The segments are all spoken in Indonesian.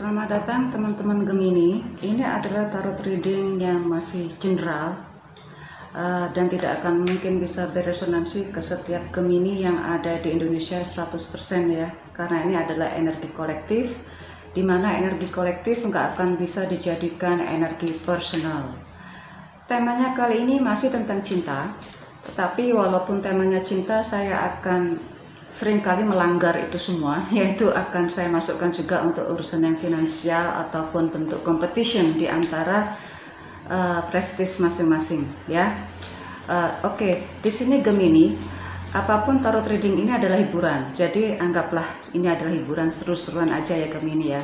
Selamat datang teman-teman Gemini. Ini adalah tarot reading yang masih general dan tidak akan mungkin bisa beresonansi ke setiap Gemini yang ada di Indonesia 100% ya. Karena ini adalah energi kolektif, di mana energi kolektif nggak akan bisa dijadikan energi personal. Temanya kali ini masih tentang cinta, tetapi walaupun temanya cinta, saya akan seringkali melanggar itu semua, yaitu akan saya masukkan juga untuk urusan yang finansial ataupun bentuk competition di antara prestis masing-masing ya. Oke, di sini Gemini, apapun tarot reading ini adalah hiburan, jadi anggaplah ini adalah hiburan, seru-seruan aja ya Gemini ya.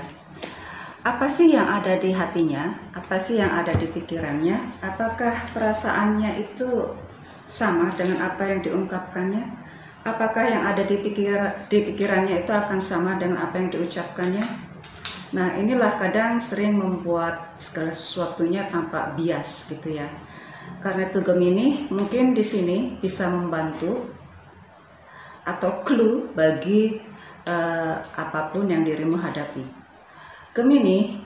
Apa sih yang ada di hatinya? Apa sih yang ada di pikirannya? Apakah perasaannya itu sama dengan apa yang diungkapkannya? Apakah yang ada di pikirannya itu akan sama dengan apa yang diucapkannya? Nah, inilah kadang sering membuat segala sesuatunya tampak bias gitu ya. Karena itu Gemini mungkin di sini bisa membantu atau clue bagi apapun yang dirimu hadapi. Gemini,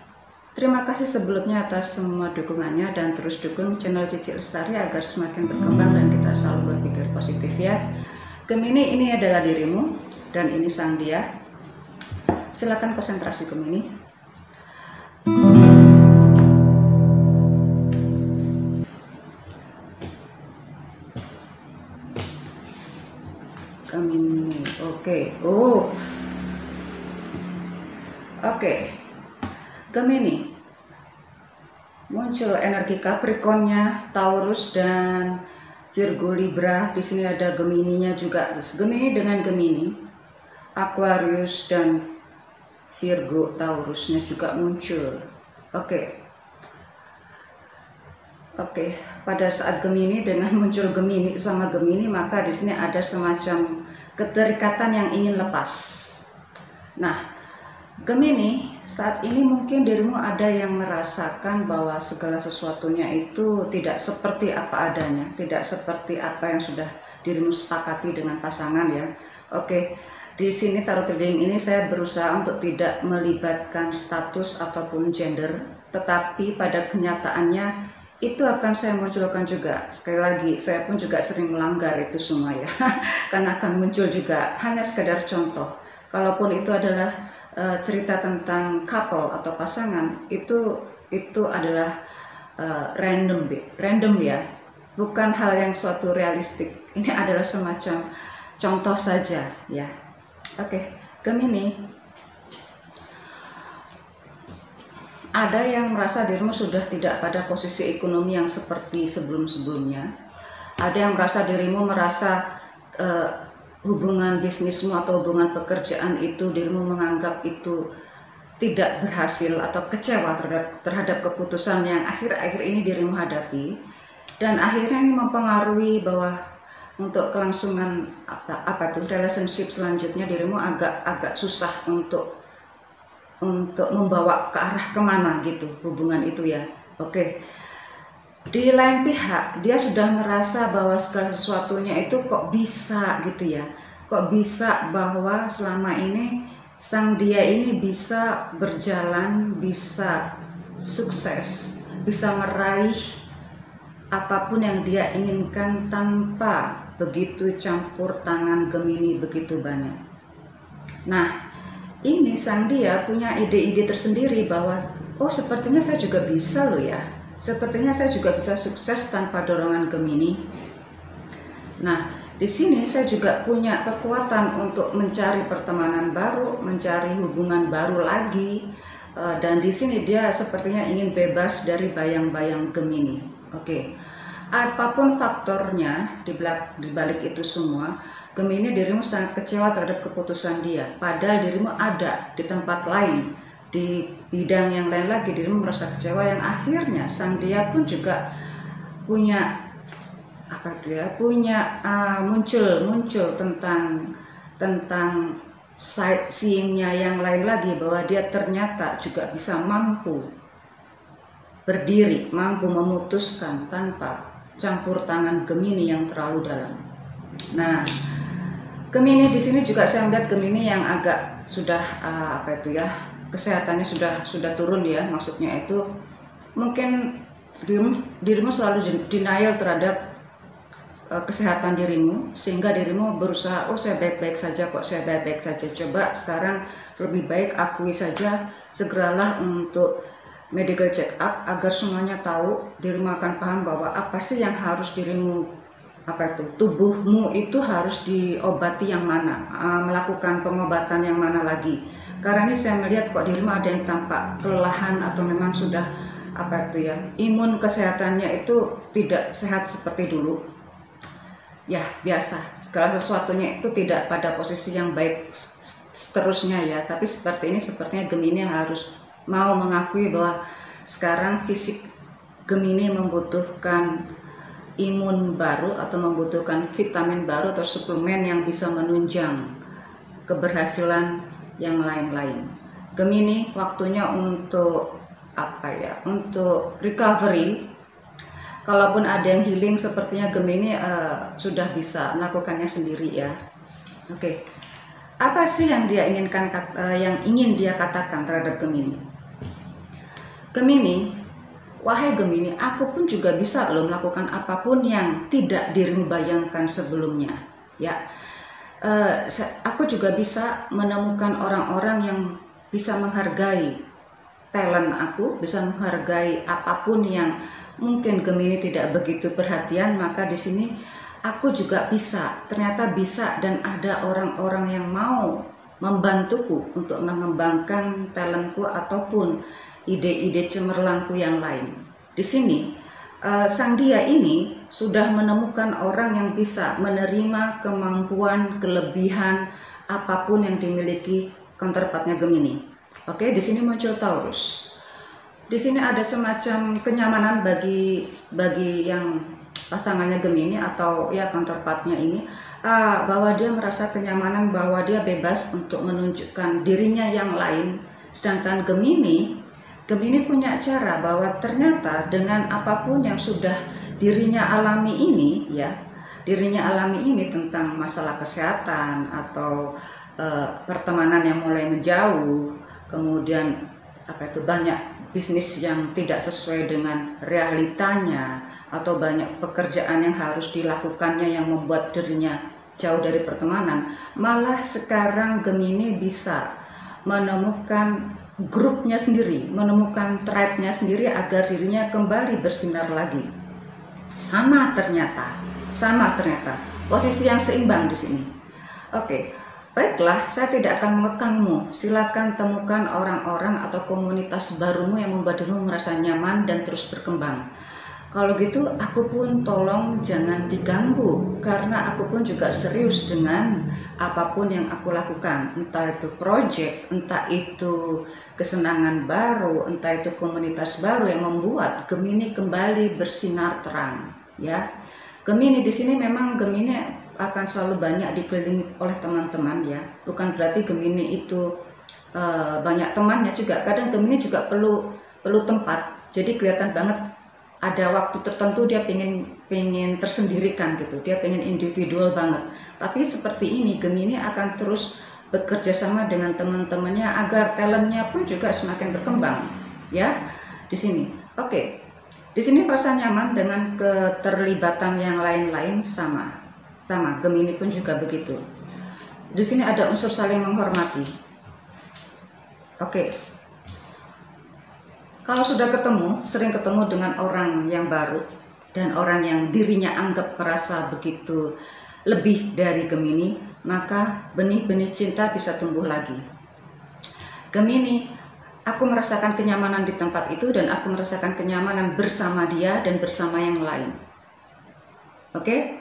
terima kasih sebelumnya atas semua dukungannya dan terus dukung channel Cici Lestari agar semakin berkembang dan kita selalu berpikir positif ya. Gemini, ini adalah dirimu dan ini sang dia. Silakan konsentrasi Gemini. Gemini, oke. Oke. Gemini. Muncul energi Capricorn-nya, Taurus dan Virgo, Libra. Di sini ada Gemininya juga. Gemini dengan Gemini, Aquarius dan Virgo, Taurusnya juga muncul. Oke. Pada saat Gemini dengan muncul Gemini sama Gemini, maka di sini ada semacam keterikatan yang ingin lepas. Nah, Gemini, saat ini mungkin dirimu ada yang merasakan bahwa segala sesuatunya itu tidak seperti apa adanya, tidak seperti apa yang sudah dirimu sepakati dengan pasangan ya. Oke, di sini tarot reading ini saya berusaha untuk tidak melibatkan status ataupun gender, tetapi pada kenyataannya itu akan saya munculkan juga. Sekali lagi, saya pun juga sering melanggar itu semua ya, karena akan muncul juga hanya sekedar contoh. Kalaupun itu adalah cerita tentang couple atau pasangan, itu adalah random ya, bukan hal yang suatu realistik. Ini adalah semacam contoh saja ya. Oke, Gemini, ada yang merasa dirimu sudah tidak pada posisi ekonomi yang seperti sebelum-sebelumnya. Ada yang merasa dirimu hubungan bisnismu atau hubungan pekerjaan itu dirimu menganggap itu tidak berhasil atau kecewa terhadap keputusan yang akhir-akhir ini dirimu hadapi, dan akhirnya ini mempengaruhi bahwa untuk kelangsungan relationship selanjutnya dirimu agak susah untuk membawa ke arah kemana gitu hubungan itu ya. Oke. Di lain pihak, dia sudah merasa bahwa segala sesuatunya itu kok bisa gitu ya. Kok bisa bahwa selama ini sang dia ini bisa berjalan, bisa sukses, bisa meraih apapun yang dia inginkan tanpa begitu campur tangan Gemini begitu banyak. Nah, ini sang dia punya ide-ide tersendiri bahwa oh sepertinya saya juga bisa loh ya. Sepertinya saya juga bisa sukses tanpa dorongan Gemini. Nah, di sini saya juga punya kekuatan untuk mencari pertemanan baru, mencari hubungan baru lagi. Dan di sini dia sepertinya ingin bebas dari bayang-bayang Gemini. Oke. Apapun faktornya di balik itu semua, Gemini dirimu sangat kecewa terhadap keputusan dia. Padahal dirimu ada di tempat lain, di bidang yang lain lagi dirimu merasa kecewa, yang akhirnya sang dia pun juga punya muncul tentang sightseeingnya yang lain lagi, bahwa dia ternyata juga bisa mampu berdiri, mampu memutuskan tanpa campur tangan Gemini yang terlalu dalam. Nah, Gemini di sini juga saya melihat Gemini yang agak sudah kesehatannya sudah turun ya, maksudnya itu mungkin dirimu selalu denial terhadap kesehatan dirimu, sehingga dirimu berusaha, oh saya baik-baik saja kok, saya baik-baik saja. Coba sekarang lebih baik akui saja, segeralah untuk medical check up agar semuanya tahu, dirimu akan paham bahwa apa sih yang harus dirimu, tubuhmu itu harus diobati yang mana, melakukan pengobatan yang mana lagi. Karena ini saya melihat kok dirimu ada yang tampak kelelahan atau memang sudah imun kesehatannya itu tidak sehat seperti dulu. Ya biasa, segala sesuatunya itu tidak pada posisi yang baik seterusnya ya. Tapi seperti ini sepertinya Gemini harus mau mengakui bahwa sekarang fisik Gemini membutuhkan imun baru atau membutuhkan vitamin baru atau suplemen yang bisa menunjang keberhasilan yang lain-lain. Gemini waktunya untuk untuk recovery. Kalaupun ada yang healing, sepertinya Gemini sudah bisa melakukannya sendiri ya. Oke. Apa sih yang dia inginkan, yang ingin dia katakan terhadap Gemini? Gemini, wahai Gemini, aku pun juga bisa loh melakukan apapun yang tidak dirimu bayangkan sebelumnya. Ya, aku juga bisa menemukan orang-orang yang bisa menghargai talent aku, bisa menghargai apapun yang mungkin Gemini tidak begitu perhatian. Maka di sini aku juga bisa, ternyata bisa, dan ada orang-orang yang mau membantuku untuk mengembangkan talentku ataupun ide-ide cemerlangku yang lain. Di sini sang dia ini sudah menemukan orang yang bisa menerima kemampuan, kelebihan apapun yang dimiliki counterpartnya Gemini. Oke, di sini muncul Taurus. Di sini ada semacam kenyamanan bagi yang pasangannya Gemini atau ya counterpartnya ini, bahwa dia merasa kenyamanan, bahwa dia bebas untuk menunjukkan dirinya yang lain. Sedangkan Gemini punya cara bahwa ternyata dengan apapun yang sudah dirinya alami ini ya, tentang masalah kesehatan atau pertemanan yang mulai menjauh, kemudian banyak bisnis yang tidak sesuai dengan realitanya, atau banyak pekerjaan yang harus dilakukannya yang membuat dirinya jauh dari pertemanan. Malah sekarang Gemini bisa menemukan grupnya sendiri, menemukan tribe-nya sendiri agar dirinya kembali bersinar lagi. Sama ternyata posisi yang seimbang di sini. Oke. Baiklah, saya tidak akan mengekangmu. Silakan temukan orang-orang atau komunitas barumu yang membuat dirimu merasa nyaman dan terus berkembang. Kalau gitu, aku pun tolong jangan diganggu, karena aku pun juga serius dengan apapun yang aku lakukan. Entah itu project, entah itu kesenangan baru, entah itu komunitas baru yang membuat Gemini kembali bersinar terang. Ya, Gemini di sini memang Gemini akan selalu banyak dikelilingi oleh teman-teman ya. Bukan berarti Gemini itu banyak temannya juga. Kadang Gemini juga perlu tempat. Jadi kelihatan banget ada waktu tertentu dia pengen tersendirikan gitu. Dia pengen individual banget. Tapi seperti ini Gemini akan terus bekerja sama dengan teman-temannya agar talentnya pun juga semakin berkembang ya. Di sini. Oke. Di sini merasa nyaman dengan keterlibatan yang lain-lain sama Gemini pun juga begitu. Di sini ada unsur saling menghormati. Oke. Kalau sudah sering ketemu dengan orang yang baru dan orang yang dirinya anggap merasa begitu lebih dari Gemini, maka benih-benih cinta bisa tumbuh lagi. Gemini, aku merasakan kenyamanan di tempat itu dan aku merasakan kenyamanan bersama dia dan bersama yang lain. Oke?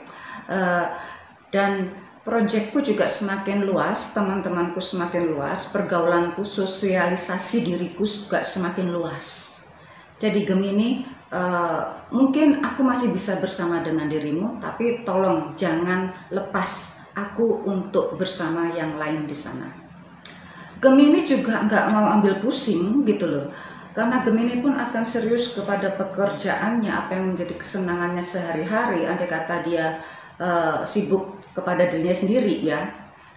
Dan proyekku juga semakin luas, teman-temanku semakin luas, pergaulanku, sosialisasi diriku juga semakin luas. Jadi Gemini, mungkin aku masih bisa bersama dengan dirimu, tapi tolong jangan lepas aku untuk bersama yang lain di sana. Gemini juga nggak mau ambil pusing gitu loh, karena Gemini pun akan serius kepada pekerjaannya, apa yang menjadi kesenangannya sehari-hari. Andai kata dia sibuk kepada dirinya sendiri ya,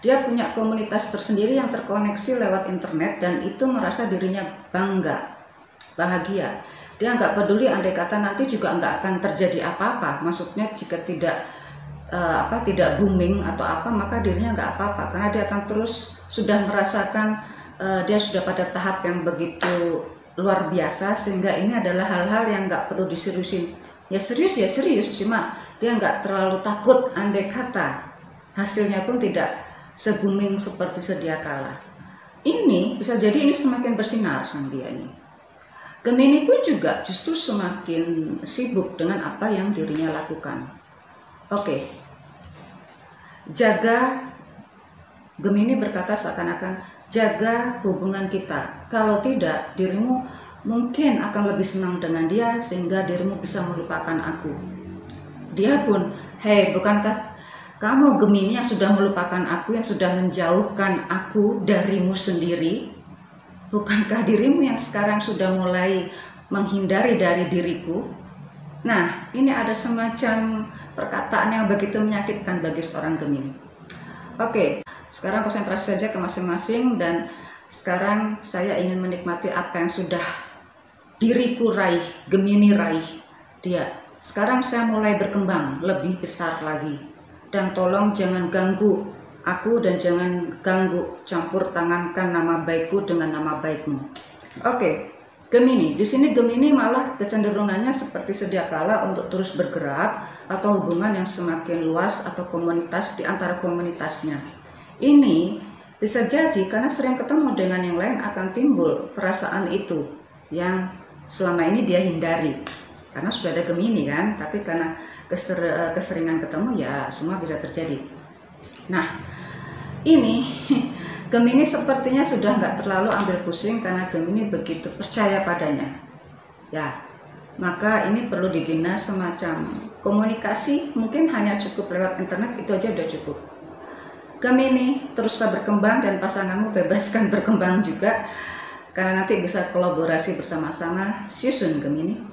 Dia punya komunitas tersendiri yang terkoneksi lewat internet dan itu merasa dirinya bangga, bahagia. Dia nggak peduli andai kata nanti juga nggak akan terjadi apa-apa. Maksudnya jika tidak tidak booming atau apa, maka dirinya nggak apa-apa karena dia akan terus sudah merasakan dia sudah pada tahap yang begitu luar biasa, sehingga ini adalah hal-hal yang nggak perlu diseriusin. Ya serius, cuma dia nggak terlalu takut andai kata hasilnya pun tidak se-booming seperti sedia kala. Ini bisa jadi ini semakin bersinar sama dia ini. Gemini pun juga justru semakin sibuk dengan apa yang dirinya lakukan. Oke, jaga, Gemini berkata seakan-akan jaga hubungan kita. Kalau tidak, dirimu mungkin akan lebih senang dengan dia sehingga dirimu bisa melupakan aku. Dia pun, hei, bukankah kamu Gemini yang sudah melupakan aku, yang sudah menjauhkan aku darimu sendiri? Bukankah dirimu yang sekarang sudah mulai menghindari dari diriku? Nah, ini ada semacam perkataan yang begitu menyakitkan bagi seorang Gemini. Oke, sekarang konsentrasi saja ke masing-masing dan sekarang saya ingin menikmati apa yang sudah diriku raih, Gemini raih dia. Sekarang saya mulai berkembang lebih besar lagi. Dan tolong jangan ganggu aku dan jangan ganggu campur tangankan nama baikku dengan nama baikmu. Oke, Gemini. Di sini Gemini malah kecenderungannya seperti sedia kala untuk terus bergerak atau hubungan yang semakin luas atau komunitas di antara komunitasnya. Ini bisa jadi karena sering ketemu dengan yang lain akan timbul perasaan itu yang selama ini dia hindari. Karena sudah ada Gemini kan, tapi karena keseringan ketemu ya semua bisa terjadi. Nah, ini Gemini sepertinya sudah nggak terlalu ambil pusing karena Gemini begitu percaya padanya. Ya, maka ini perlu dibina semacam komunikasi, mungkin hanya cukup lewat internet, itu aja udah cukup. Gemini, teruslah berkembang dan pasanganmu bebaskan berkembang juga, karena nanti bisa kolaborasi bersama-sama. See you soon, Gemini.